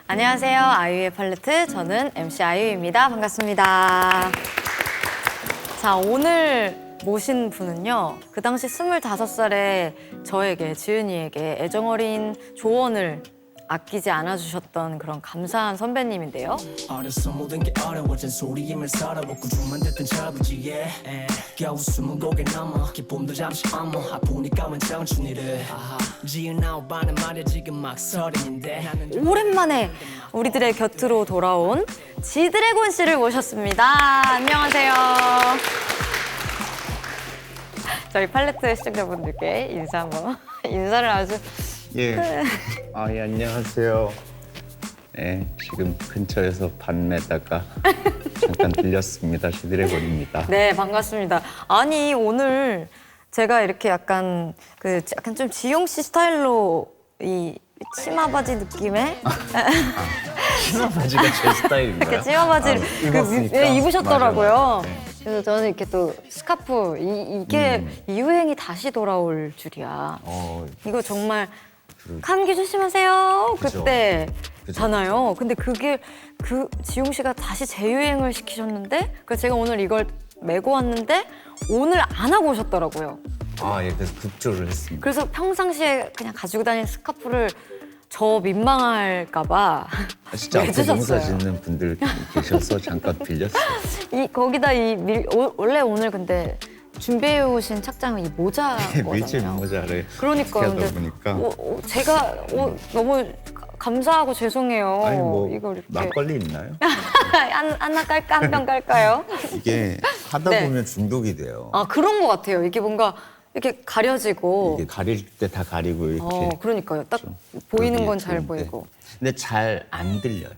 안녕하세요. 아이유의 팔레트. 저는 MC 아이유입니다. 반갑습니다. 자, 오늘 모신 분은요. 그 당시 25살의 저에게, 지은이에게 애정어린 조언을 아끼지 않아주셨던 그런 감사한 선배님인데요. 어려서 모든 게 어려워진 소리임을 살아보고 좀만 됐던 자부지에 겨우 20곡에 넘어 기쁨도 잠시 엄어 아프니까 웬 청춘이를 지은 아우바는 말야 지금 막 서른인데 나는 오랜만에 우리들의 곁으로 돌아온 지드래곤 씨를 모셨습니다. 안녕하세요. 저희 팔레트 시청자분들께 인사를 아주 예. 예, 안녕하세요. 네, 지금 근처에서 밤매다가 잠깐 들렸습니다. 지드래곤입니다. 네, 반갑습니다. 아니, 오늘 제가 이렇게 약간 좀 지용 씨 스타일로 이 치마 바지 느낌의 치마 바지가 제 스타일인가요? 이렇게 치마 바지를 입었으니까. 입으셨더라고요. 맞아요. 네. 그래서 저는 이렇게 또 스카프 이게 이 유행이 다시 돌아올 줄이야. 이거 정말 감기 조심하세요. 그죠. 그때잖아요. 근데 그게 지용 씨가 다시 재유행을 시키셨는데 그래서 제가 오늘 이걸 메고 왔는데 오늘 안 하고 오셨더라고요. 예, 그래서 급조를 했습니다. 그래서 평상시에 그냥 가지고 다니는 스카프를 저 민망할까 봐 진짜 앞에 해주셨어요. 농사 짓는 분들 계셔서 잠깐 빌렸어요. 거기다 원래 오늘 근데 준비해 오신 착장은 이 모자거든요. 밀짚 모자를 그러니까요. 하다 근데 보니까 제가 너무 감사하고 죄송해요. 아니 뭐 이거 이렇게 막걸리 있나요? 하나 깔까 한 병 깔까요? 이게 하다 네. 보면 중독이 돼요. 아 그런 것 같아요. 이게 뭔가 이렇게 가려지고. 이게 가릴 때 다 가리고 이렇게 그러니까요. 딱 보이는 건 잘 좋은데. 보이고. 근데 잘 안 들려요.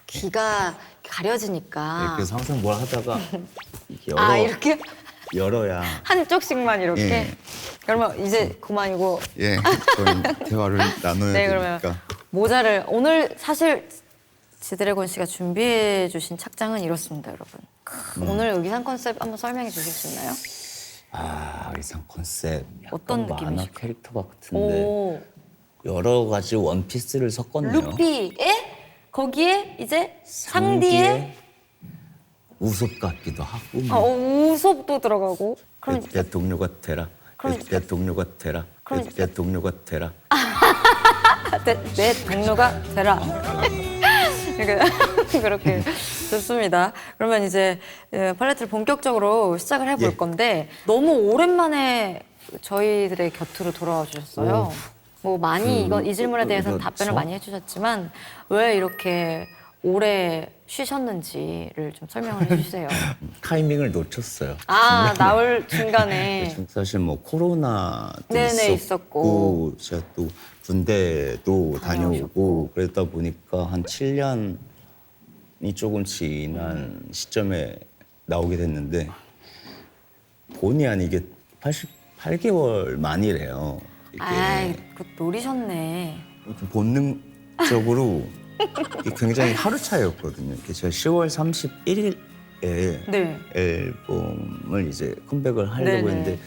귀가 가려지니까. 그래서 항상 뭘 하다가 이렇게 이렇게 열어야 한쪽씩만 이렇게. 예. 그러면 이제 그만이고. 예, 저희 대화를 나눠야 네, 그러면 되니까. 모자를 오늘 사실 지드래곤 씨가 준비해 주신 착장은 이렇습니다, 여러분. 오늘 의상 컨셉 한번 설명해 주실 수 있나요? 의상 컨셉 약간 어떤 만화 느낌이실까요? 캐릭터 같은데 오, 여러 가지 원피스를 섞었네요. 루피에 거기에 이제 상디에 우섭 같기도 하고 우섭도 들어가고. 그럼 내 동료가 되라. 그러니까- 내 동료가 되라. 그러니까- 내 동료가 되라. 내 동료가 되라. 그렇게 좋습니다. 그러면 이제 팔레트를 본격적으로 시작을 해볼 예. 건데 너무 오랜만에 저희들의 곁으로 돌아와 주셨어요. 뭐 많이 이 질문에 대해서는 그렇죠. 답변을 많이 해주셨지만 왜 이렇게 오래 쉬셨는지를 좀 설명을 해주세요. 타이밍을 놓쳤어요. 나올 중간에 사실 뭐 코로나도 네네, 있었고 제가 또 군대도 다녀오고 그러다 보니까 한 7년이 조금 지난 시점에 나오게 됐는데 본의 아니게 88개월 만이래요. 이게 그거 노리셨네. 본능적으로 이게 굉장히 하루 차이였거든요. 이게 제가 10월 31일에 네. 앨범을 이제 컴백을 하려고 네네. 했는데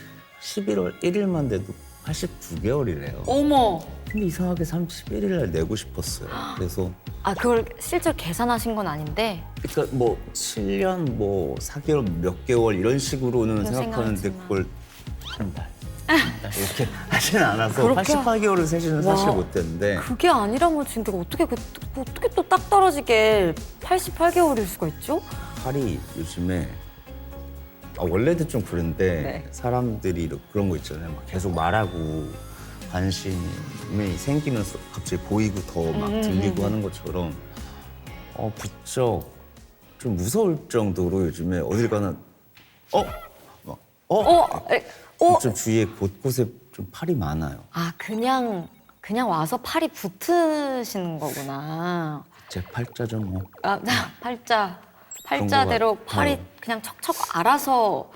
11월 1일만 돼도 89개월이래요. 어머. 근데 이상하게 31일 날 내고 싶었어요. 그래서 그걸 실제로 계산하신 건 아닌데 그러니까 뭐 7년 뭐 4개월 몇 개월 이런 식으로는 그런 생각하는데 생각했지만. 그걸 한 달 이렇게 하지는 않아서 그렇게 88개월을 세지는 사실 와. 못했는데 그게 아니라면 진짜 어떻게 또 딱 떨어지게 88개월일 수가 있죠? 팔이 요즘에 원래도 좀 그런데 네. 사람들이 그런 거 있잖아요. 막 계속 말하고 관심이 생기면서 갑자기 보이고 더 막 들리고 하는 것처럼 부쩍 좀 무서울 정도로 요즘에 어딜 가나 좀 주위에 곳곳에 좀 팔이 많아요. 그냥 와서 팔이 붙으시는 거구나. 제 팔자죠 뭐. 팔자대로 것 팔이 같아요. 그냥 척척 알아서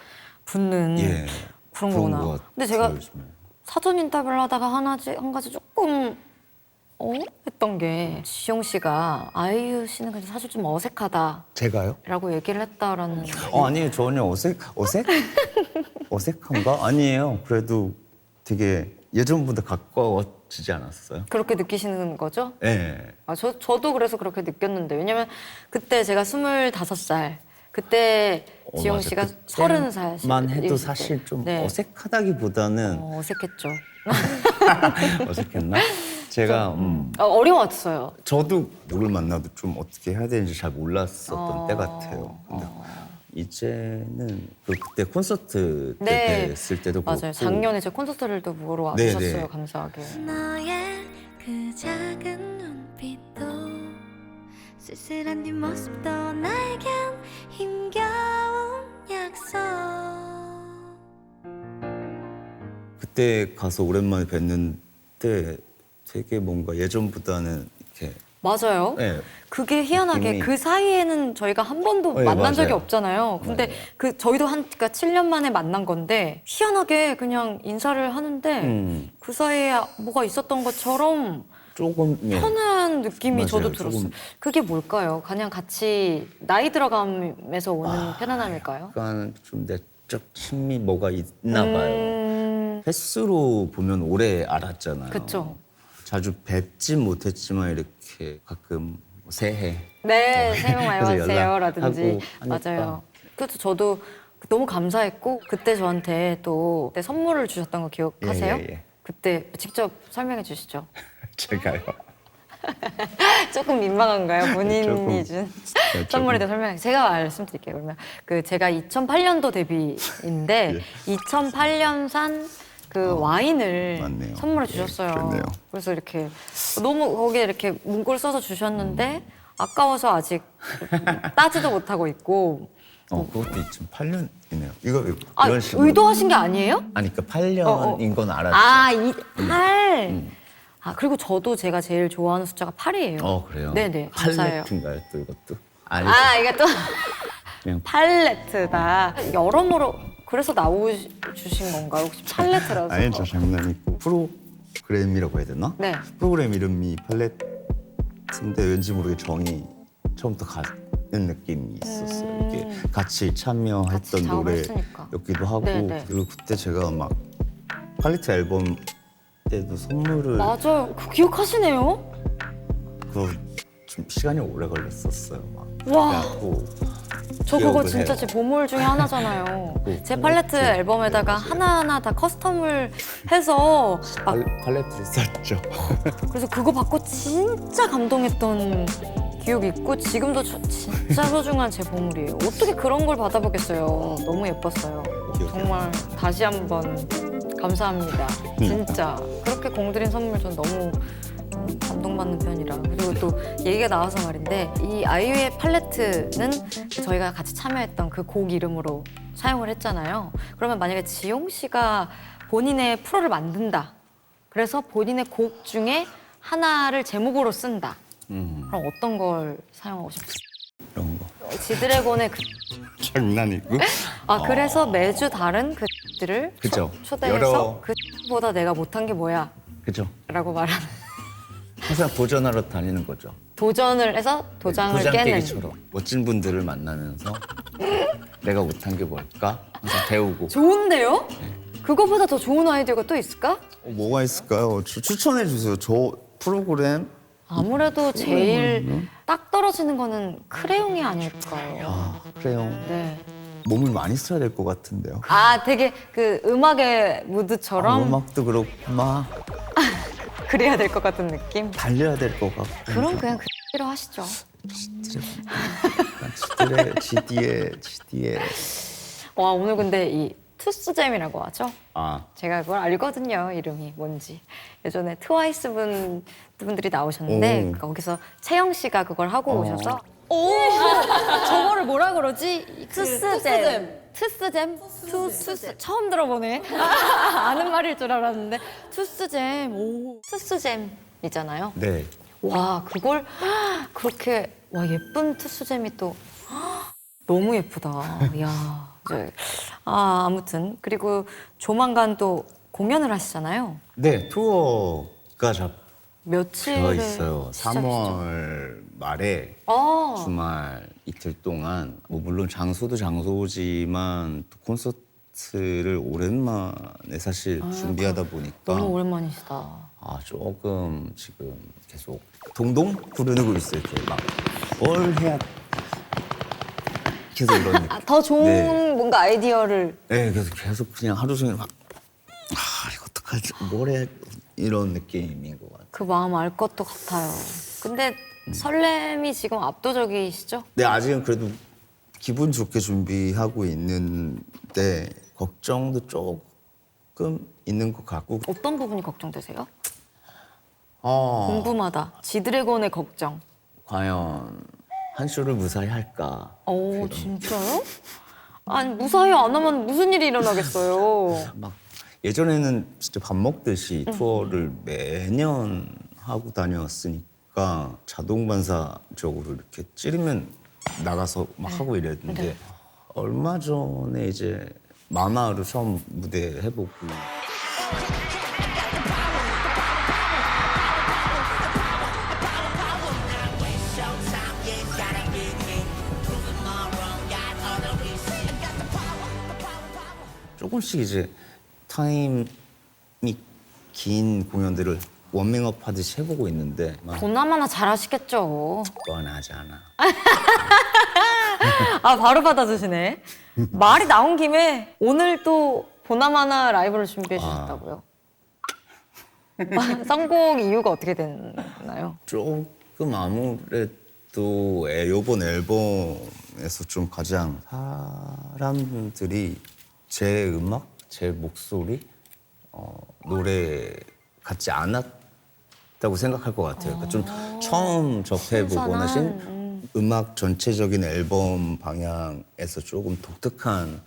붙는 예. 그런 그런 거구나. 것 근데 제가 같아요, 요즘에. 사전 인터뷰를 하다가 한 가지 조금 했던 게 지용 씨가 아이유 씨는 근데 사실 좀 어색하다라고 제가요? 얘기를 했다라는. 아니에요. 전혀 어색한가? 아니에요. 그래도 되게 예전보다 가까워지지 않았어요? 그렇게 느끼시는 거죠? 네. 저도 그래서 그렇게 느꼈는데 왜냐면 그때 제가 25살 그때 지용 맞아. 씨가 그때만 30살 해도 사실 좀 어색하다기보다는 어색했죠. 어색했나? 제가 어려웠어요. 저도 누굴 만나도 좀 어떻게 해야 되는지 잘 몰랐었던 때 같아요. 근데 이제는 그때 콘서트 때 네. 됐을 때도 맞아요. 그렇고 작년에 제 콘서트를 또 보러 네, 와주셨어요. 네. 감사하게. 너의 그 작은 눈빛도 쓸쓸한 뒷모습도 나에겐 힘겨운 약속. 그때 가서 오랜만에 뵀는데 되게 뭔가 예전보다는 이렇게 맞아요. 네. 그게 희한하게 느낌이- 그 사이에는 저희가 한 번도 네, 만난 적이 맞아요. 없잖아요. 근데 맞아요. 그 저희도 그러니까 7년 만에 만난 건데 희한하게 그냥 인사를 하는데 그 사이에 뭐가 있었던 것처럼 조금 편한 느낌이 맞아요. 저도 들었어요. 조금- 그게 뭘까요? 그냥 같이 나이 들어감에서 오는 편안함일까요? 약간 좀 내적 친미 뭐가 있나 봐요. 횟수로 보면 오래 알았잖아요. 그쵸. 자주 뵙진 못했지만 이렇게 가끔 뭐 새해 네, 새해 복 많이 그래서 받으세요라든지 연락하고 하니까. 맞아요. 그래서 저도 너무 감사했고 그때 저한테 또 그때 선물을 주셨던 거 기억하세요? 예. 그때 직접 설명해 주시죠. 제가요. 조금 민망한가요? 본인이 조금. 준 조금. 선물에 대해 설명. 제가 말씀드릴게요. 그러면 그 제가 2008년도 데뷔인데 2008년산 그 와인을 맞네요. 선물해 예, 주셨어요. 그렇네요. 그래서 이렇게 너무 거기에 이렇게 문구를 써서 주셨는데 아까워서 아직 따지도 못하고 있고. 그것도 2008년이네요. 이거 아, 이런 식으로. 의도하신 게 아니에요? 아니 그러니까 8년인 건 알았죠. 아, 8. 아, 그리고 저도 제가 제일 좋아하는 숫자가 8이에요. 그래요? 네네, 감사해요. 팔레트인가요 또 이것도? 아니 아, 이게 또 그냥 팔레트다. 여러모로 그래서 나오주신 건가요? 혹시 팔레트라서? 아니죠 장난이고 프로그램이라고 해야 되나? 네. 프로그램 이름이 팔레트인데 왠지 모르게 정이 처음부터 가는 느낌이 있었어요. 이게 같이 참여했던 같이 작업을 노래 했으니까. 였기도 하고 네, 네. 그리고 그때 제가 막 팔레트 앨범 때도 선물을 맞아요. 그 기억하시네요? 그거 좀 시간이 오래 걸렸었어요. 막 와. 그래갖고 저 그거 기억을 진짜 해요. 제 보물 중에 하나잖아요. 제 팔레트 팔레트. 앨범에다가 네, 맞아요. 하나하나 다 커스텀을 해서 막 팔레트를 썼죠. 그래서 그거 받고 진짜 감동했던 기억이 있고 지금도 진짜 소중한 제 보물이에요. 어떻게 그런 걸 받아보겠어요. 너무 예뻤어요. 정말 다시 한번 감사합니다. 진짜 그렇게 공들인 선물 전 너무 감동받는 편이라. 그리고 또 얘기가 나와서 말인데 이 아이유의 팔레트는 저희가 같이 참여했던 그 곡 이름으로 사용을 했잖아요. 그러면 만약에 지용 씨가 본인의 프로를 만든다. 그래서 본인의 곡 중에 하나를 제목으로 쓴다. 그럼 어떤 걸 사용하고 싶으세요? 이런 거 지드래곤의 그... 장난이고. 그래서 매주 다른 그들을 그죠. 초대해서 여러- 그보다 내가 못한 게 뭐야? 그죠. 라고 말하는 항상 도전하러 다니는 거죠. 도전을 해서 도장을 깨는 깨기처럼 멋진 분들을 만나면서 내가 못한 게 뭘까 항상 배우고. 좋은데요? 그거보다 더 좋은 아이디어가 또 있을까? 뭐가 있을까요? 추천해 주세요. 저 프로그램 아무래도 제일 딱 떨어지는 거는 크레용이 아닐까요? 그래요. 네. 몸을 많이 써야 될 것 같은데요. 아, 되게 그 음악의 무드처럼 음악도 그렇고 막 그래야 될 것 같은 느낌? 달려야 될 것 같고. 그럼 그냥 그대로 하시죠. GD에. 와, 오늘 근데 이 투스잼이라고 하죠? 아 제가 그걸 알거든요, 이름이 뭔지. 예전에 트와이스 분들이 나오셨는데 오. 거기서 채영 씨가 그걸 하고 오셔서 저거를 뭐라 그러지? 투스잼. 투스잼? 투스 처음 들어보네. 아는 말일 줄 알았는데 투스잼. 오. 투스잼이잖아요. 네. 와, 그걸 그렇게 와 예쁜 투스잼이 또 너무 예쁘다. 야, 아무튼 그리고 조만간 또 공연을 하시잖아요. 네 투어가 잡혀 며칠에 있어요. 시작이시죠? 3월 말에 주말 이틀 동안 뭐 물론 장소도 장소지만 또 콘서트 콘서트를 오랜만에 사실 준비하다 보니까 너무 오랜만이시다. 조금 지금 계속 동동 구르고 있어요. 뭘 해야 계속 이런 느낌. 더 좋은 네. 뭔가 아이디어를. 네, 그래서 계속 그냥 하루 종일 막 이거 어떡하지? 뭘 해? 이런 느낌인 것 같아요. 그 마음 알 것도 같아요. 근데 설렘이 지금 압도적이시죠? 네, 아직은 그래도 기분 좋게 준비하고 있는데 걱정도 조금 있는 것 같고. 어떤 부분이 걱정되세요? 아, 궁금하다. 지드래곤의 걱정. 과연 한 쇼를 무사히 할까? 오, 진짜요? 아니, 무사히 안 하면 무슨 일이 일어나겠어요? 막 예전에는 진짜 밥 먹듯이 투어를 매년 하고 다녔으니까 자동 반사적으로 이렇게 찌르면 나가서 막 하고 이랬는데 네. 얼마 전에 이제 마마로 처음 무대 해보고 조금씩 이제 타임이 긴 공연들을 워밍업 하듯이 해보고 있는데 막 보나마나 잘하시겠죠. 뻔하지 않아. 아, 바로 받아주시네. 말이 나온 김에 오늘 또 보나마나 라이브를 준비해 주셨다고요? 선곡 이유가 어떻게 됐나요? 조금 아무래도 이번 앨범에서 좀 가장 사람들이 제 음악, 제 목소리, 노래 같지 않았다고 생각할 것 같아요. 그러니까 좀 처음 접해보고 하신 음악 전체적인 앨범 방향에서 조금 독특한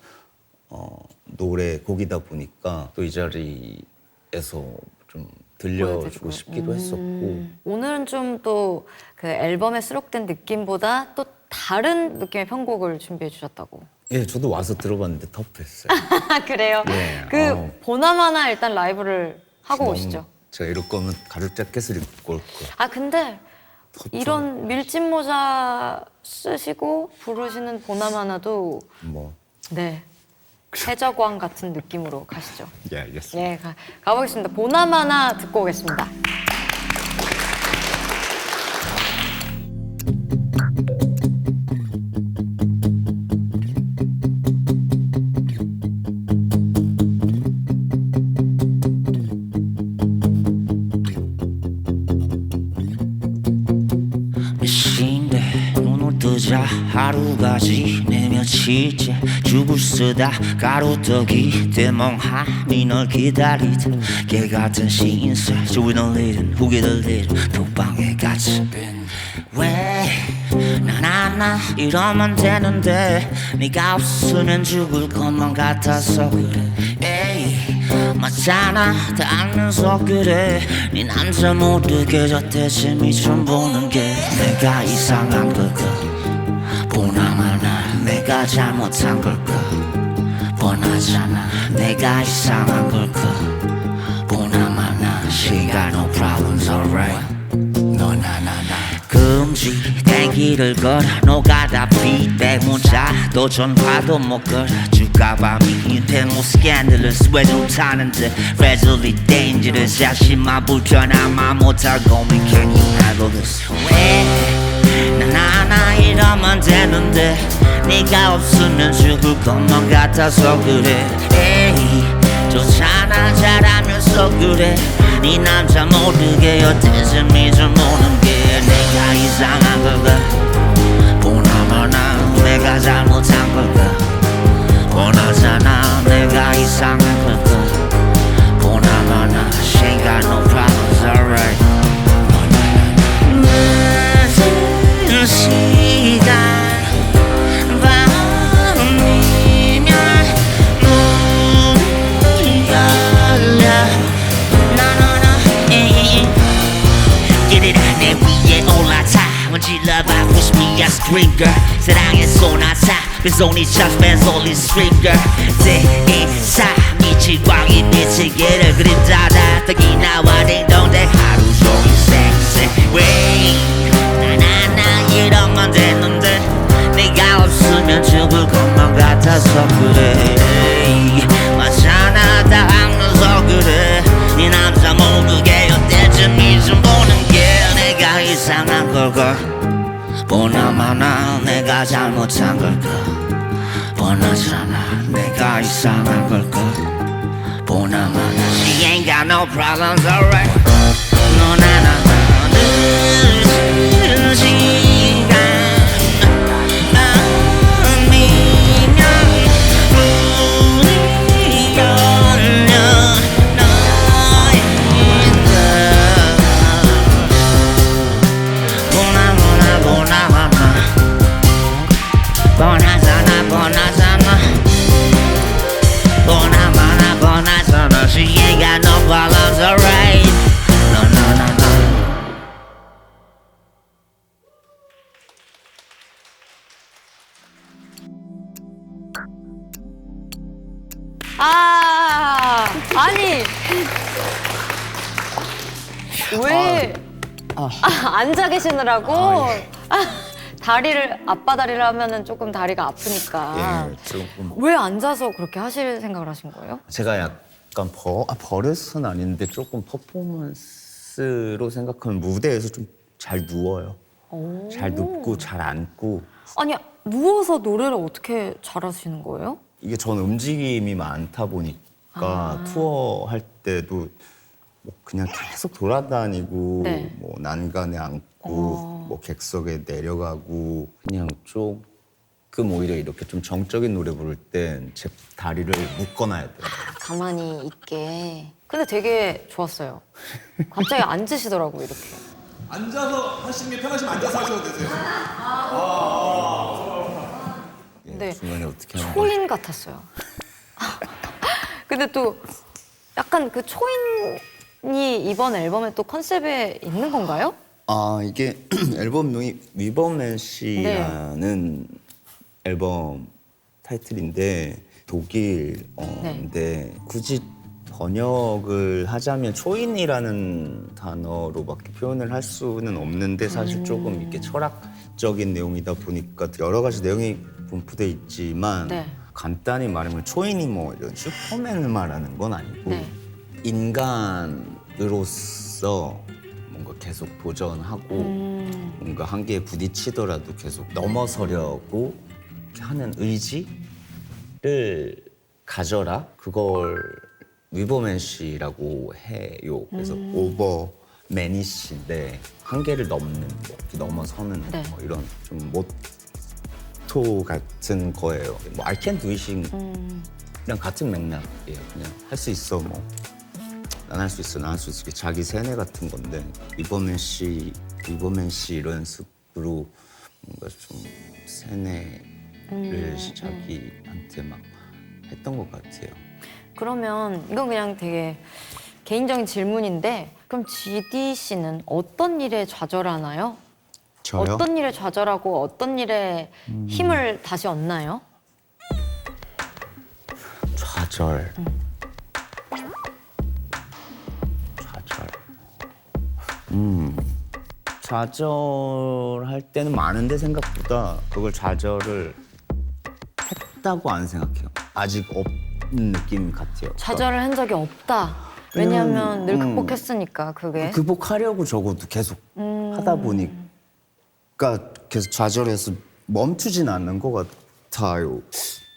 노래 곡이다 보니까 또 이 자리에서 좀 들려주고 보여드리고. 싶기도 했었고 오늘은 좀 또 그 앨범에 수록된 느낌보다 또 다른 느낌의 편곡을 준비해 주셨다고. 예, 저도 와서 들어봤는데 터프했어요. 그래요? 네, 그 보나마나 일단 라이브를 하고 너무 오시죠. 제가 이럴 거면 가죽 자켓을 입고 올 거예요. 아, 근데 이런 밀짚 모자 쓰시고 부르시는 보나마나도 뭐, 네, 해적왕 같은 느낌으로 가시죠. 예, 알겠습니다. 예, 가보겠습니다. 보나마나 듣고 오겠습니다. 시인데 눈을 뜨자 하루가 지내 며칠째 죽을 쓰다 가루떡이 대멍하니 널 기다리다 개같은 시인살 주위는 일은 후기들 일은 독방에 갇힌 왜 나나나 이러면 되는데 네가 없으면 죽을 것만 같아서 그래 에이 맞잖아 다 알면서 그래 네 남자 모르게 저 대신이 좀 보는 게 내가 이상한 걸까 보나마나 내가 잘못한 걸까 뻔하잖아 내가 이상한 걸까 보나마나 She got no problems alright 너 나나나 금지 땡기를 걸어 노가다 피백 문자도 전화도 못 걸어 줄까봐 미인데 뭐 scandalous 왜 좀 타는데 Fragilely dangerous 자신만 불편하마 못할 고민 Can you handle this 왜 나나 이러면 되는데 네가 없으면 죽을 것만 같아서 그래 에이 좋잖아 잘하면서 그래 네 남자 모르게 여태쯤이 좀 오는 게 내가 이상한 걸까 보나마나 내가 잘못한 걸까 뻔하잖아 내가 이상한 걸까 보나마나 She ain't got no problems alright 늦은 시간 밤이면 문이 열려 내 위에 올라타 문질러봐 push me a scream girl 사랑의 소나타 그 손이 잡힌 solid string girl 대이사 미칠 광이 미치기를 그림 닫아 떡이 나와 딩동댕 하루 종일 쌩쌩 왜 나나나 이러면 되는데 네가 없으면 죽을 것만 같아서 그래 보나마나 내가 잘못한 걸까 뻔하잖아 내가 이상한 걸까 보나마나 She ain't got no problems alright 너 나나나 늦은 시간 아니면 문이 열려 너인가 보나마나 보나마나 뻔하잖아 뻔하잖아 보나마나 뻔하잖아 She ain't got no problems alright No no no no 아니 왜 앉아 계시느라고 다리를 앞바 다리를 하면은 조금 다리가 아프니까 예, 조금 왜 앉아서 그렇게 하실 생각을 하신 거예요? 제가 약간 버릇은 아닌데 조금 퍼포먼스로 생각하면 무대에서 좀 잘 누워요. 잘 눕고 잘 앉고 아니 누워서 노래를 어떻게 잘하시는 거예요? 이게 전 움직임이 많다 보니까 투어 할 때도 뭐 그냥 계속 돌아다니고 네. 뭐 난간에 앉고 뭐 객석에 내려가고 그냥 조금 오히려 이렇게 좀 정적인 노래 부를 땐 제 다리를 묶어놔야 돼요. 가만히 있게. 근데 되게 좋았어요. 갑자기 앉으시더라고 이렇게. 앉아서 하시는 게 편하시면 앉아서 하셔도 되세요. 예, 네. 중간에 어떻게 하는 거야? 초인 같았어요. 근데 또 약간 그 초인이 이번 앨범에 또 컨셉에 있는 건가요? 아 이게 앨범명이 위버맨시라는 앨범 타이틀인데 독일어인데 굳이 번역을 하자면 초인이라는 단어로밖에 표현을 할 수는 없는데 사실 조금 이렇게 철학적인 내용이다 보니까 여러 가지 내용이 분포돼 있지만 네. 간단히 말하면 초인이 뭐 이런 슈퍼맨을 말하는 건 아니고 네. 인간으로서 뭔가 계속 도전하고 뭔가 한계에 부딪히더라도 계속 넘어서려고 이렇게 하는 의지를 가져라. 그걸 위버맨시라고 해요. 그래서 오버매니시인데 한계를 넘는 거, 이렇게 넘어서는 네. 뭐 이런 좀 모토 같은 거예요. 뭐 I can do it이랑 같은 맥락이에요. 그냥 할 수 있어 뭐. 난 할 수 있어, 난 할 수 있어. 이게 자기 세뇌 같은 건데 위버맨시 이런 식으로 뭔가 좀 세뇌를 자기한테 막 했던 것 같아요. 그러면 이건 그냥 되게 개인적인 질문인데 그럼 GD 씨는 어떤 일에 좌절하나요? 저요? 어떤 일에 좌절하고 어떤 일에 힘을 다시 얻나요? 좌절. 좌절할 때는 많은데 생각보다 그걸 좌절을 했다고 안 생각해요. 아직 없는 느낌 같아요. 좌절을 한 적이 없다. 왜냐하면 늘 극복했으니까 그게. 극복하려고 적어도 계속 하다 보니까 계속 좌절해서 멈추진 않는 것 같아요.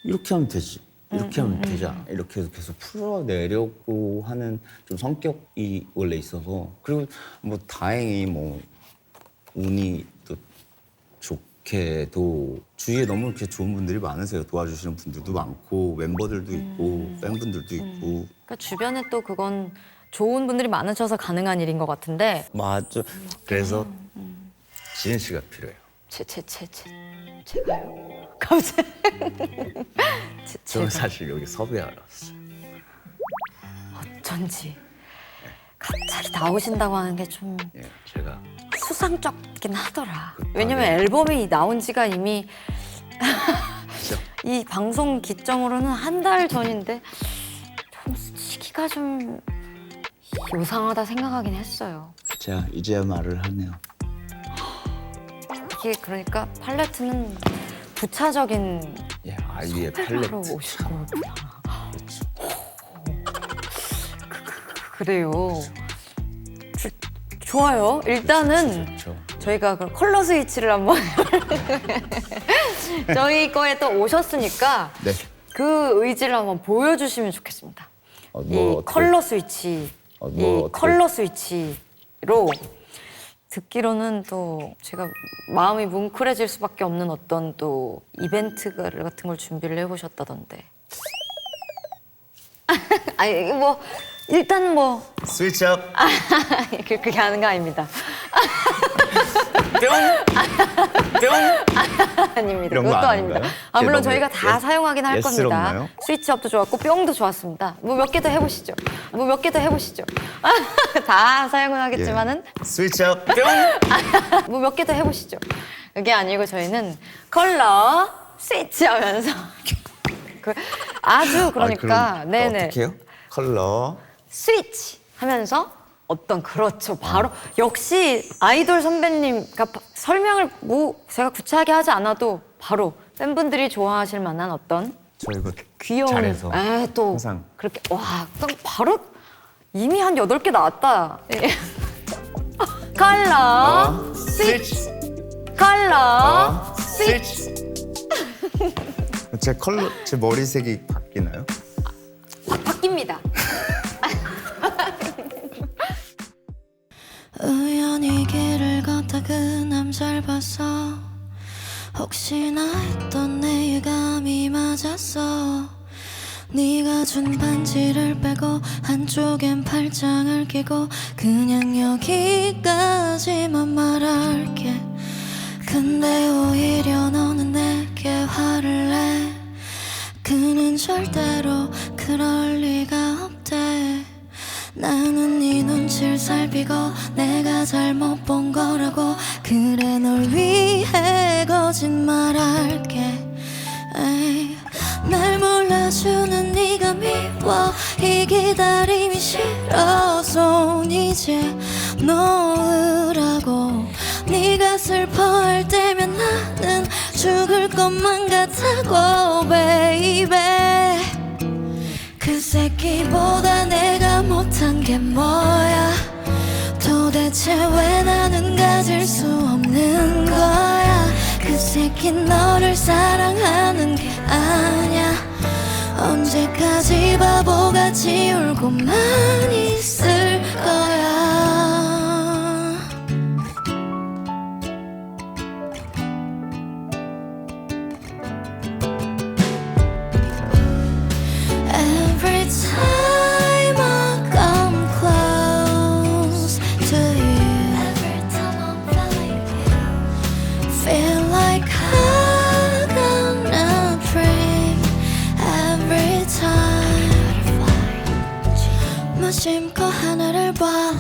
이렇게 하면 되지. 이렇게 하면 되잖아. 이렇게 해서 계속 풀어내려고 하는 좀 성격이 원래 있어서 그리고 뭐 다행히 뭐 운이 또 좋게도 주위에 너무 이렇게 좋은 분들이 많으세요. 도와주시는 분들도 많고 멤버들도 있고 팬분들도 있고 그러니까 주변에 또 그건 좋은 분들이 많으셔서 가능한 일인 것 같은데 맞아. 그래서 지은 씨가 필요해요. 제가요? 갑자기 저는 사실 여기 섭외하러 왔어요. 어쩐지 갑자기 나오신다고 하는 게 좀 예, 제가 수상쩍긴 하더라. 왜냐면 앨범이 나온 지가 이미 이 방송 기점으로는 한 달 전인데 좀 시기가 좀 요상하다 생각하긴 했어요. 제가 이제야 말을 하네요. 이게 그러니까 팔레트는 부차적인 예, 아이의 섭외하러 팔레트. 오신 거구나. 그렇죠. 그래요. 좋아요. 일단은 그렇죠. 저희가 그럼 컬러 스위치를 한번 저희 거에 또 오셨으니까 네. 그 의지를 한번 보여주시면 좋겠습니다. 뭐 이 어떻게- 컬러 스위치, 뭐 이 어떻게- 컬러 스위치로 듣기로는 또 제가 마음이 뭉클해질 수밖에 없는 어떤 또 이벤트 같은 걸 준비를 해보셨다던데. 아니 뭐 일단 뭐 스위치업. 그렇게 하는 거 아닙니다. 아닙니다. 이런 거 그것도 아닌가요? 아닙니다. 아, 물론 너무 저희가 다 예- 사용하긴 할 겁니다. 예스럽나요? 스위치업도 좋았고 뿅도 좋았습니다. 뭐 몇 개 더 해보시죠. 뭐 몇 개 더 해보시죠. 다 사용은 하겠지만은 스위치업. 뭐 몇 개 더 해보시죠. 그게 아니고 저희는 컬러 스위치 하면서 그 아주 그러니까 네네 어떻게 해요? 컬러. 스위치 하면서 어떤 그렇죠 바로 역시 아이돌 선배님과 설명을 뭐 제가 구체하게 하지 않아도 바로 팬분들이 좋아하실 만한 어떤 저 이거 귀여운 잘해서 또 항상 그렇게 와 딱 바로 이미 한 8개 나왔다. 컬러 스위치 컬러 스위치 제 머리색이 바뀌나요? 바뀝니다. 우연히 길을 걷다 그 남자를 봤어 혹시나 했던 내 예감이 맞았어 네가 준 반지를 빼고 한쪽엔 팔짱을 끼고 그냥 여기까지만 말할게 근데 오히려 너는 내게 화를 내 그는 절대로 그럴 리가 없대 나는 네 눈치를 살피고 내가 잘못 본 거라고 그래 널 위해 거짓말할게 에이, 날 몰라주는 네가 미워 이 기다림이 싫어서 이제 놓으라고 네가 슬퍼할 때면 나는 죽을 것만 같다고 baby 그 새끼보다 내가 못한 게 뭐야 도대체 왜 나는 가질 수 없는 거야 그 새끼 너를 사랑하는 게 아냐 언제까지 바보같이 울고만 있을 거야 Every time I come close to you, every time I'm feeling you, feel like I'm gonna dream. Every time, 무심코 하늘을 볼래,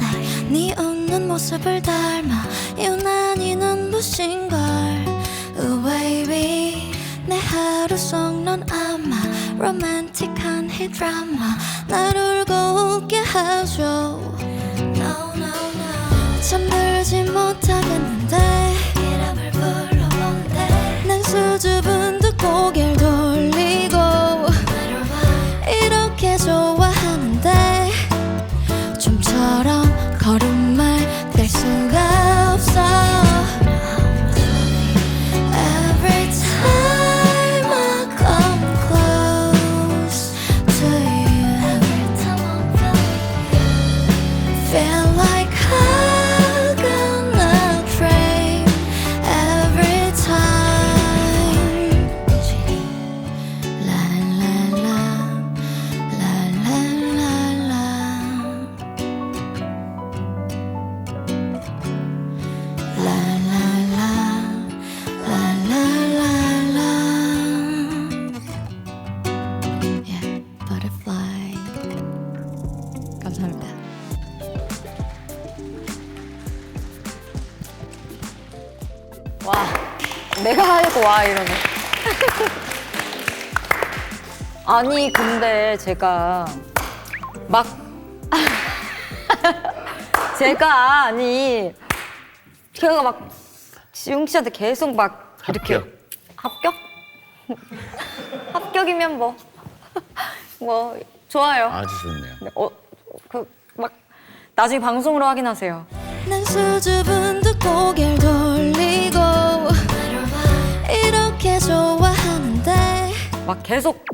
네 웃는 모습을 닮아 유난히 눈부신 걸. Oh baby, 내 하루 속 넌 아마 로맨틱한 히드라마 날 울고 웃게 하죠 No, no, no. 잠들지 못하겠는데 이름을 불러본대 난 수줍은 듯 고개를 돌리고 이렇게 좋아하는데 좀처럼 걸음말 뗄 수가 없어 Every time I come close to you, every time I'm feeling you, feel like I'm gonna dream. Every time, la la la, la la la la, la la la. La la la la. Yeah, butterfly. 감사합니다. 와, 내가 하고 와 이러네. 아니 근데 제가 막 제가 막 지웅 씨한테 계속 막 이렇게 합격? 합격이면 뭐 좋아요. 아주 좋네요. 그 막 나중에 방송으로 확인하세요. 난 수줍은듯 고개를 돌리고 이렇게 좋아하는데 막 계속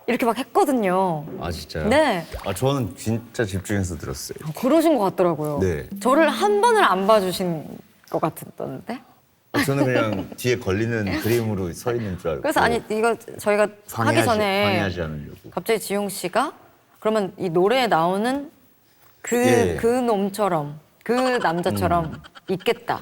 이렇게 막 했거든요. 아 진짜요? 네. 아 저는 진짜 집중해서 들었어요. 그러신 것 같더라고요. 네. 저를 한 번을 안 봐주신 것 같던데. 저는 그냥 뒤에 걸리는 그림으로 서 있는 줄 알고. 그래서 아니 이거 저희가 하기 전에 방해하지 않으려고. 갑자기 지용 씨가 그러면 이 노래에 나오는 그 예. 그 놈처럼 그 남자처럼 있겠다.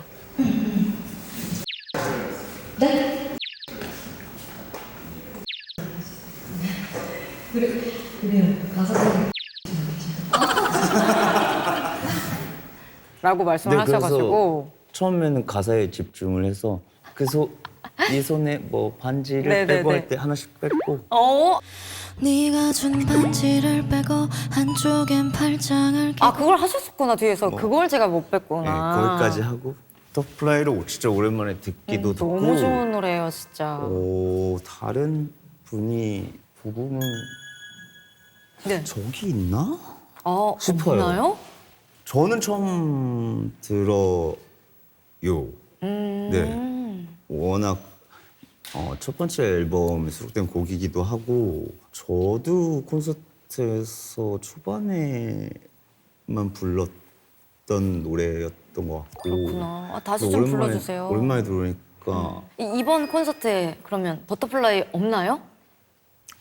라고 말씀을 네, 그래서 하셔가지고 처음에는 가사에 집중을 해서 이 손에 뭐 반지를 네네네. 빼고 할 때 하나씩 뺐고 네가 준 반지를 빼고 한쪽엔 팔짱을 끼고 아 그걸 하셨었구나 뒤에서 그걸 제가 못 네, 뺐구나. 거기까지 하고 버터플라이를 진짜 오랜만에 듣기도 듣고 너무 좋은 노래예요 진짜. 다른 분이 부르는 네. 적이 있나? 싶어요. 없나요? 저는 처음 들어요. 네. 워낙 첫 번째 앨범에 수록된 곡이기도 하고 저도 콘서트에서 초반에만 불렀던 노래였던 것 같고 그렇구나. 아, 다시 좀 불러주세요. 오랜만에 들으니까 이번 콘서트에 그러면 버터플라이 없나요?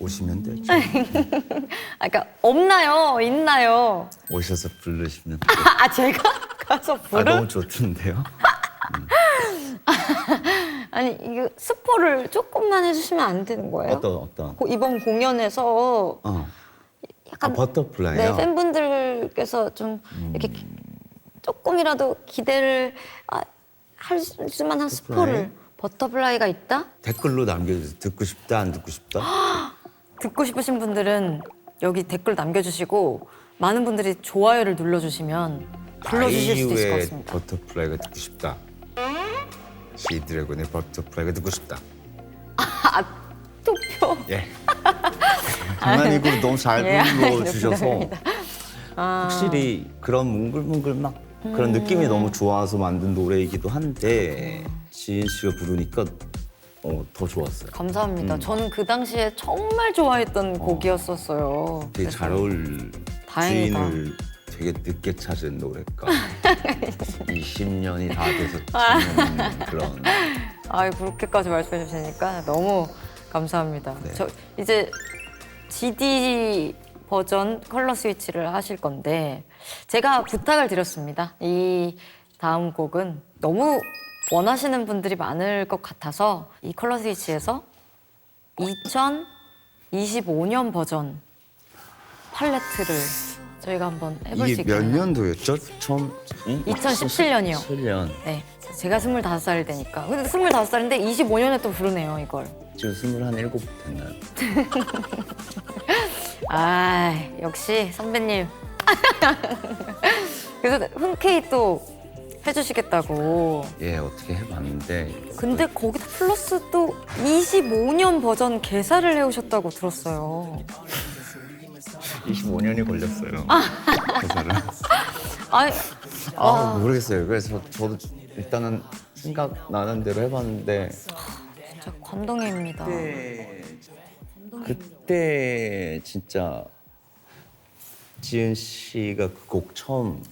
오시면 되죠. 아, 그러니까 없나요? 있나요? 오셔서 부르시면 아 제가 가서 부르? 너무 좋던데요? 아니 이거 스포를 조금만 해주시면 안 되는 거예요? 어떤? 이번 공연에서 약간 버터플라이요? 네 팬분들께서 좀 이렇게 조금이라도 기대를 할 수만 한 스포를 버터플라이가 있다? 댓글로 남겨주세요. 듣고 싶다, 안 듣고 싶다? 듣고 싶으신 분들은 여기 댓글 남겨주시고 많은 분들이 좋아요를 눌러주시면 불러주실 수도 있을 것 아이유의 같습니다. 버터플라이가 듣고 싶다. G드래곤의 버터플라이가 듣고 싶다. 투표. 예. 장난이고 너무 잘 예, 불러주셔서 농담입니다. 확실히 그런 뭉글뭉글 막 그런 느낌이 너무 좋아서 만든 노래이기도 한데 지인 씨가 부르니까 더 좋았어요. 감사합니다. 저는 그 당시에 정말 좋아했던 곡이었었어요. 되게 잘 다행이다. 주인을 되게 늦게 찾은 노래가 20년이 다 돼서 찾는 그런 그렇게까지 말씀해 주시니까 너무 감사합니다. 네. 저 이제 GD 버전 컬러 스위치를 하실 건데 제가 부탁을 드렸습니다. 이 다음 곡은 너무 원하시는 분들이 많을 것 같아서 이 컬러 스위치에서 2025년 버전 팔레트를 저희가 한번 해볼 수 이게 있겠네요. 몇 년도였죠? 처음 2017년이요. 17년. 네, 제가 25살 되니까. 근데 25살인데 25년에 또 부르네요, 이걸. 지금 27 됐나요? 역시 선배님. 그래서 흔쾌히 또 해주시겠다고. 예, 어떻게 해봤는데 근데 거기다 플러스 또 25년 버전 개사를 해오셨다고 들었어요. 25년이 걸렸어요. 회사를. 모르겠어요. 그래서 저도 일단은 생각나는 대로 해봤는데 진짜 감동입니다. 그때 진짜 지은 씨가 그 곡 처음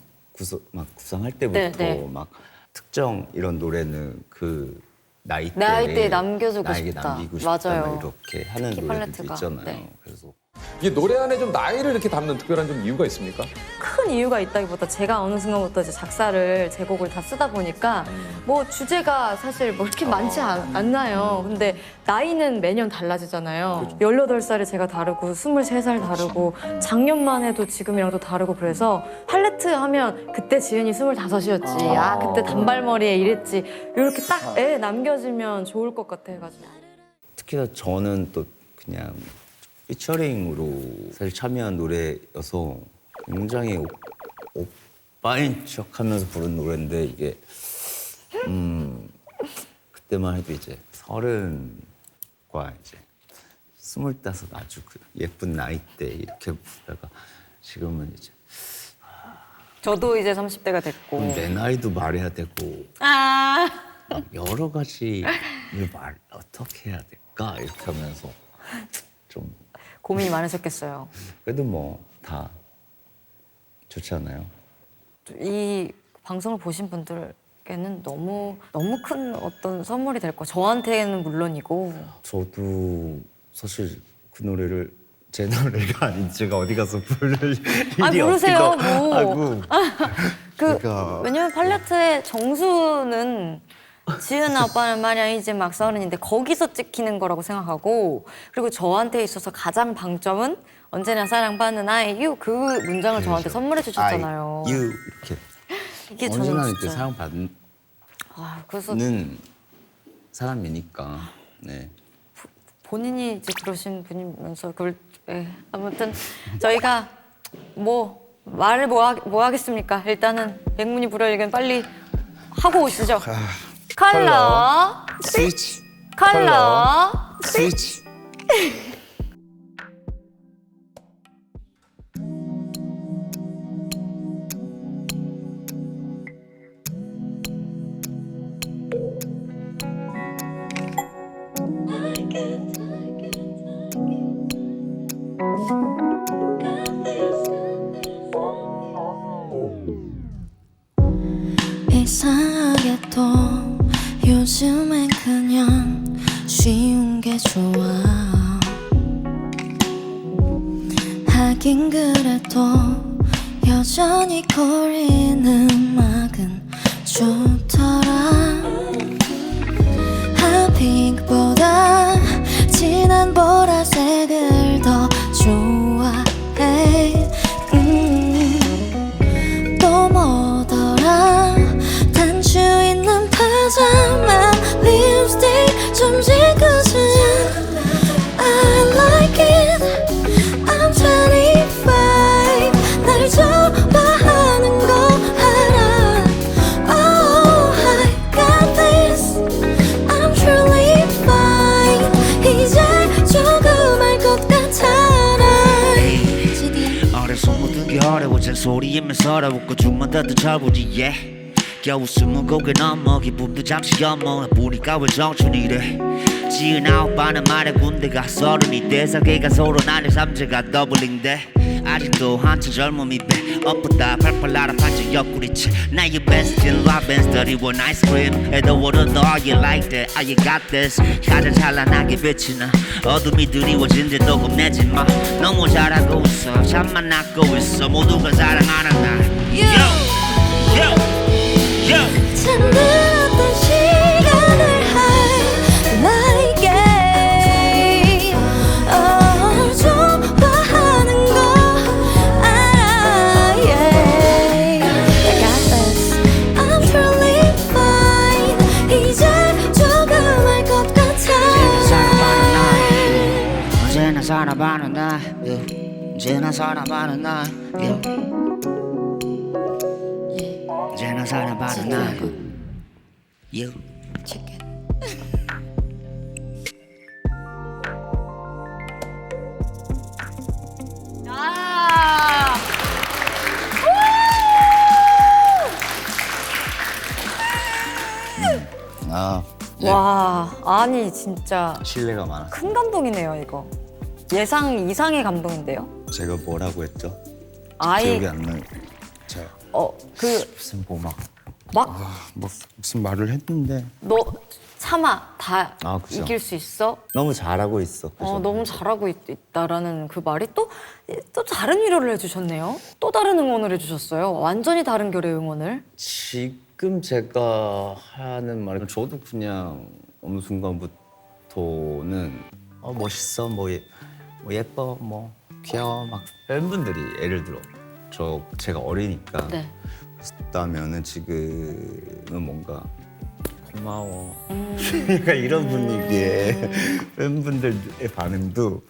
구상할 때부터 네. 막 특정 이런 노래는 그 나이대에 나이대에 남겨주고 나에게 싶다. 남기고 싶다 맞아요. 막 이렇게 하는 키 노래들도 팔레트가. 있잖아요. 네. 그래서 이게 노래 안에 좀 나이를 이렇게 담는 특별한 좀 이유가 있습니까? 큰 이유가 있다기보다 제가 어느 순간부터 이제 작사를 제 곡을 다 쓰다 보니까 뭐 주제가 사실 뭐 이렇게 많지 않나요. 근데 나이는 매년 달라지잖아요. 18살에 제가 다르고 23살 다르고 작년만 해도 지금이랑 또 다르고 그래서 팔레트 하면 그때 지은이 25이었지. 그때 단발머리에 이랬지. 이렇게 딱 남겨지면 좋을 것 같아 해가지고. 특히나 저는 또 그냥 피처링으로 사실 참여한 노래여서 굉장히 오빠인 척하면서 부른 노래인데 이게 그때만 해도 이제 30과 이제 25 아주 그 예쁜 나이 때 이렇게 부르다가 지금은 이제 저도 이제 30대가 됐고. 내 나이도 말해야 되고 아. 막 여러 가지 말 어떻게 해야 될까 이렇게 하면서 좀 고민이 많으셨겠어요. 그래도 뭐 다 좋지 않아요? 이 방송을 보신 분들께는 너무 큰 어떤 선물이 될 거예요. 저한테는 물론이고. 저도 사실 그 노래를 제 노래가 아닌 제가 어디 가서 부를 일이 부르세요, 없기도 뭐. 하고 그러니까 왜냐면 팔레트의 정수는 지은아 오빠는 말이야 이제 막 30인데 거기서 찍히는 거라고 생각하고, 그리고 저한테 있어서 가장 방점은 언제나 사랑받는 아이유 그 문장을 저한테 선물해 주셨잖아요. I, you 이렇게 이게 언제나 저는 이렇게 진짜 사랑받는 그래서 사람이니까 네. 본인이 이제 그러신 분이면서 그걸 아무튼 저희가 뭐 말을 뭐 하겠습니까? 일단은 백문이 불여일견 빨리 하고 오시죠. 컬러 스위치 컬러 스위치 이상하게도 요즘엔 그냥 쉬운 게 좋아. 하긴 그래도 여전히 거리는 음악은 좋더라. 핫핑크보다 진한 보라색을 더 좋아해. 또 뭐더라, 단추 있는 파자마 립스틱 좀 짙어진 I like it. I'm 25. 날 좋아하는 거 알아. Oh, I got this. I'm truly fine. 이제 조금 알 것 같아. 어려서 모든 게 어려워진 소리이면 서러웠고 죽만 닫은 철부지에 겨우 20곡에 넘어 기쁨도 잠시 엿먹어 보니까 왜 청춘이래. 지은 아홉반은 말에 군대가 30이 대사계가 서로 날려 삼재가 더블링돼. 아직도 한참 젊음이 배 엎었다 팔팔 날아 반짝 옆구리채. Now you best in love and study one ice cream. 애더워도 you like that, oh you got this. 가장 찬란하게 비치는 어둠이 드리워진데도 겁내지 마. 너무 잘하고 있어 잠만 낳고 있어 모두가 사랑하는 날. Yo, yo, yo. 잠들었던 시간을 like it. 좋아하는 거 알아. Yeah. I got this. I'm truly fine. 이제 조금 알 것 같아. 언제나 살아가는 날, 언제나 살아가는 날, 언제나 살아가는 날. You. 아. 아 와, 아니 진짜 신뢰가 많았어요. 큰 감동이네요 이거. 예상 이상의 감동인데요. 제가 뭐라고 했죠? 아이 기억이 안 나요. 제가 그 무슨 뭐막 막 뭐 무슨 말을 했는데 너 참아 다 아, 그죠. 이길 수 있어. 너무 잘하고 있어. 그죠? 너무 잘하고 있다라는 그 말이 또 다른 위로를 해주셨네요. 또 다른 응원을 해주셨어요. 완전히 다른 결의 응원을. 지금 제가 하는 말은 저도 그냥 어느 순간부터는 멋있어, 뭐 예뻐, 뭐 귀여워 막 팬분들이 예를 들어 제가 어리니까 네. 했다면은 지금은 뭔가 고마워. 그러니까 이런 분위기에 팬분들의 반응도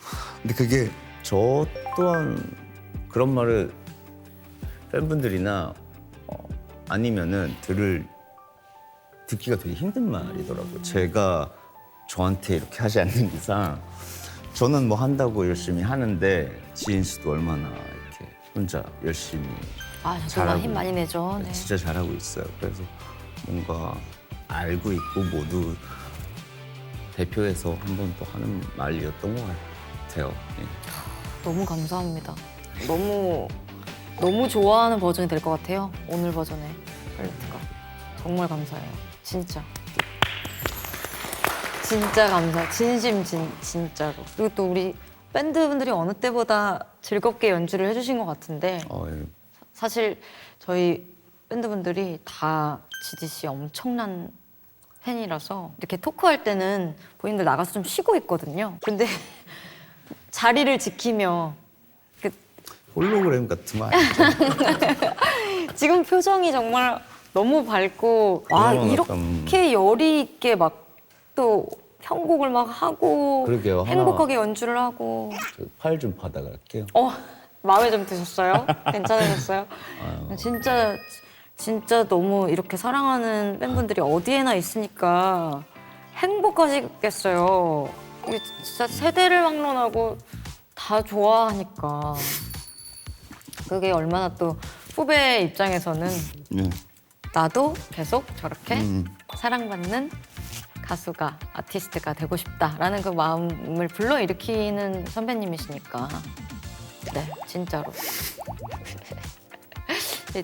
근데 그게 저 또한 그런 말을 팬분들이나 아니면은 듣기가 되게 힘든 말이더라고요. 제가 저한테 이렇게 하지 않는 이상 저는 뭐 한다고 열심히 하는데 지인 씨도 얼마나 이렇게 혼자 열심히 아, 저도 잘하고 힘 많이 내죠. 네. 진짜 잘하고 있어요. 그래서 뭔가 알고 있고 모두 대표해서 한 번 또 하는 말이었던 것 같아요. 예. 너무 감사합니다. 너무 좋아하는 버전이 될 것 같아요. 오늘 버전의 팔레트가. 정말 감사해요. 진짜. 진짜 감사. 진짜로. 그리고 또 우리 밴드분들이 어느 때보다 즐겁게 연주를 해주신 것 같은데 예. 사실 저희 밴드분들이 다 지디 씨 엄청난 팬이라서 이렇게 토크할 때는 본인들 나가서 좀 쉬고 있거든요. 근데 자리를 지키며 홀로그램 같은 거 아니죠? 지금 표정이 정말 너무 밝고 와 그런 이렇게 열이 있게 막 또 편곡을 막 하고 그러게요. 하나- 행복하게 연주를 하고 팔 좀 받아갈게요. 마음에 좀 드셨어요? 괜찮으셨어요? 진짜 너무 이렇게 사랑하는 팬분들이 어디에나 있으니까 행복하시겠어요. 이게 진짜 세대를 막론하고 다 좋아하니까 그게 얼마나 또 후배 입장에서는 네. 나도 계속 저렇게 사랑받는 가수가 아티스트가 되고 싶다라는 그 마음을 불러일으키는 선배님이시니까 네 진짜로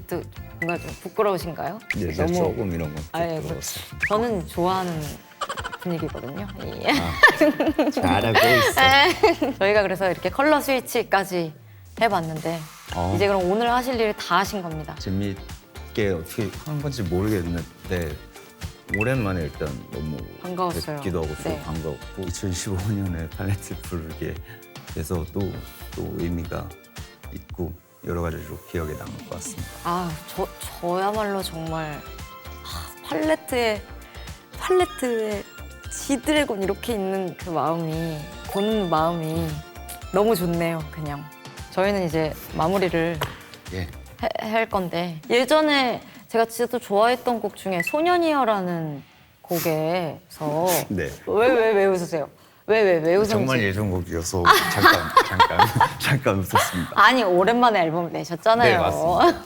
또 뭔가 좀 부끄러우신가요? 네, 제가 조금 이런 거. 아예 저는 좋아하는 분위기거든요. 예. 잘하고 있어. 저희가 그래서 이렇게 컬러 스위치까지 해봤는데 이제 그럼 오늘 하실 일 다 하신 겁니다. 재밌게 어떻게 한 건지 모르겠는데 오랜만에 일단 너무 반가웠어요. 뵙기도 하고 또 네. 반가웠고 2015년에 팔레트 부르게 돼서 또 의미가 있고 여러 가지로 기억에 남을 것 같습니다. 저야말로 정말 팔레트에 지드래곤 이렇게 있는 그 마음이 보는 마음이 너무 좋네요. 그냥 저희는 이제 마무리를 예. 할 건데 예전에 제가 진짜 또 좋아했던 곡 중에 소년이여라는 곡에서 네. 왜 웃으세요? 왜 웃으세요? 정말 예전 곡이어서 잠깐 웃었습니다. 아니 오랜만에 앨범을 내셨잖아요. 네, 맞습니다.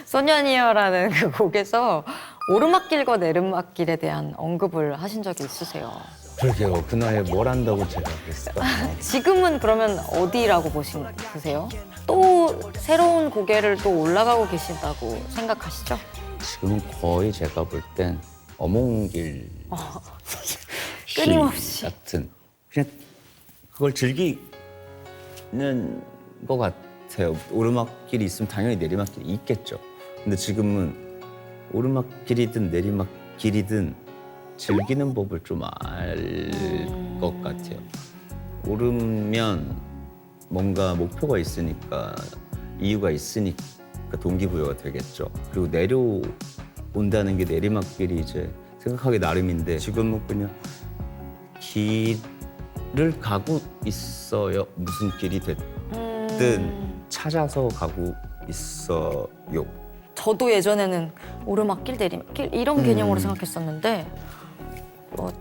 소년이여라는 그 곡에서 오르막길과 내리막길에 대한 언급을 하신 적이 있으세요? 그러게요. 그날 뭘 한다고 제가 그랬을까? 지금은 그러면 어디라고 보세요? 또 새로운 고개를 또 올라가고 계신다고 생각하시죠? 지금은 거의 제가 볼 땐 어몽길 끊임없이. 같은 그냥 그걸 즐기는 것 같아요. 오르막길이 있으면 당연히 내리막길이 있겠죠. 근데 지금은 오르막길이든 내리막길이든 즐기는 법을 좀 알 것 같아요. 오르면 뭔가 목표가 있으니까 이유가 있으니까 동기부여가 되겠죠. 그리고 내려온다는 게 내리막길이 이제 생각하기 나름인데 지금은 그냥 길을 가고 있어요. 무슨 길이 됐든 찾아서 가고 있어요. 저도 예전에는 오르막길, 내리막길 이런 개념으로 생각했었는데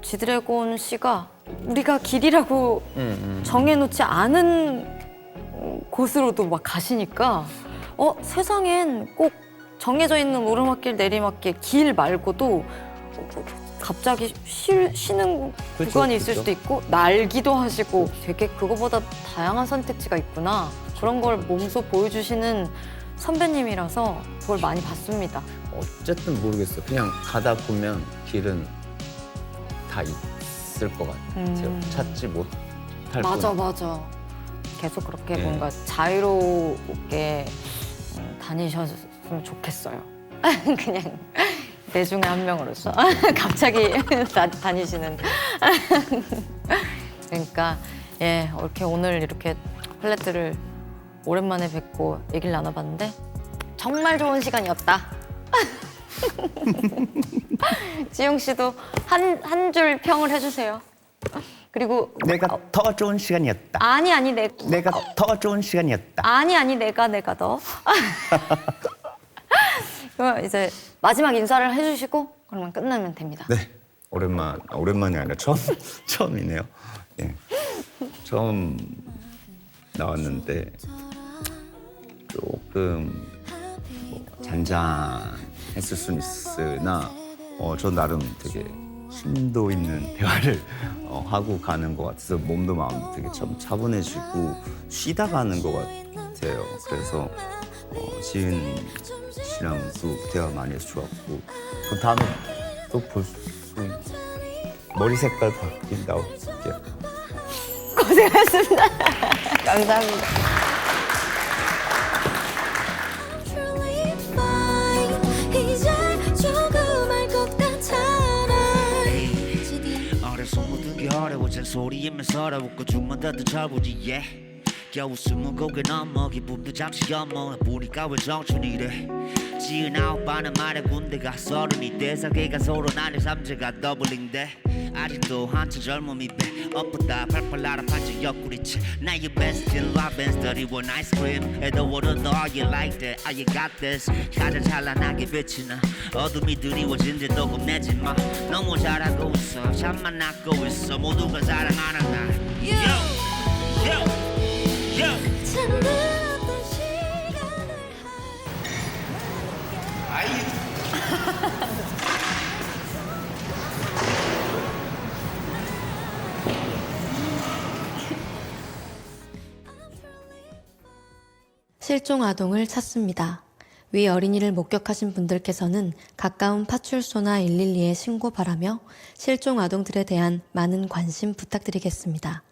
지드래곤 씨가 우리가 길이라고 정해놓지 않은 곳으로도 막 가시니까 세상엔 꼭 정해져 있는 오르막길, 내리막길, 길 말고도 갑자기 쉬는 그렇죠, 구간이 있을 그렇죠. 수도 있고 날기도 하시고 되게 그거보다 다양한 선택지가 있구나 그런 걸 몸소 보여주시는 선배님이라서 그걸 많이 봤습니다. 어쨌든 모르겠어요. 그냥 가다 보면 길은 다 있을 것 같아요. 찾지 못할 뿐. 맞아. 계속 그렇게 네. 뭔가 자유롭게 다니셨으면 좋겠어요. 그냥 내 중에 한 명으로서 갑자기 다니시는. 그러니까 이렇게 오늘 이렇게 팔레트를 오랜만에 뵙고 얘기를 나눠봤는데 정말 좋은 시간이었다. 지용 씨도 한 줄 평을 해주세요. 그리고 내가 더 좋은 시간이었다. 아니 내가 더 좋은 시간이었다. 아니 내가 더. 그럼 이제 마지막 인사를 해주시고 그러면 끝나면 됩니다. 네, 오랜만이 아니라 처음이네요. 예, 처음 나왔는데 조금 잔잔했을 수는 있으나 저 나름 되게 심도 있는 대화를 하고 가는 것 같아서 몸도 마음도 되게 참 차분해지고 쉬다 가는 것 같아요. 그래서 지은 씨랑도 대화 많이 해서 좋았고 그 다음에 또 볼 수 있는 머리 색깔 바뀐다 올게요. 고생하셨습니다. 감사합니다. Truly fine. 이제 조금 알 것 같아나. 어려서 모든 게 어려워 잔소리이면 서러웠고 죽만 닫던 철부지 yeah. 겨우 20곡에 넘어 기분도 잠시 엿먹어 보니까 왜 정춘이래 지은 9반은 말해 군대가 30이 대사계가 서로 나를 삼재가 더블링돼 아직도 한참 젊음이 배 엎었다 팔팔 날아 반짝 옆구리채 나의 best in love and study one ice cream 해도 오른 너 you like that you got this 가장 찬란하게 빛이 나 어둠이 드리워진 데도 겁내지 마 너무 잘하고 있어 잠만 낳고 있어 모두가 사랑하는 날 yo, yo, yo. 잠들었던 시간을 실종 아동을 찾습니다. 위 어린이를 목격하신 분들께서는 가까운 파출소나 112에 신고 바라며 실종 아동들에 대한 많은 관심 부탁드리겠습니다.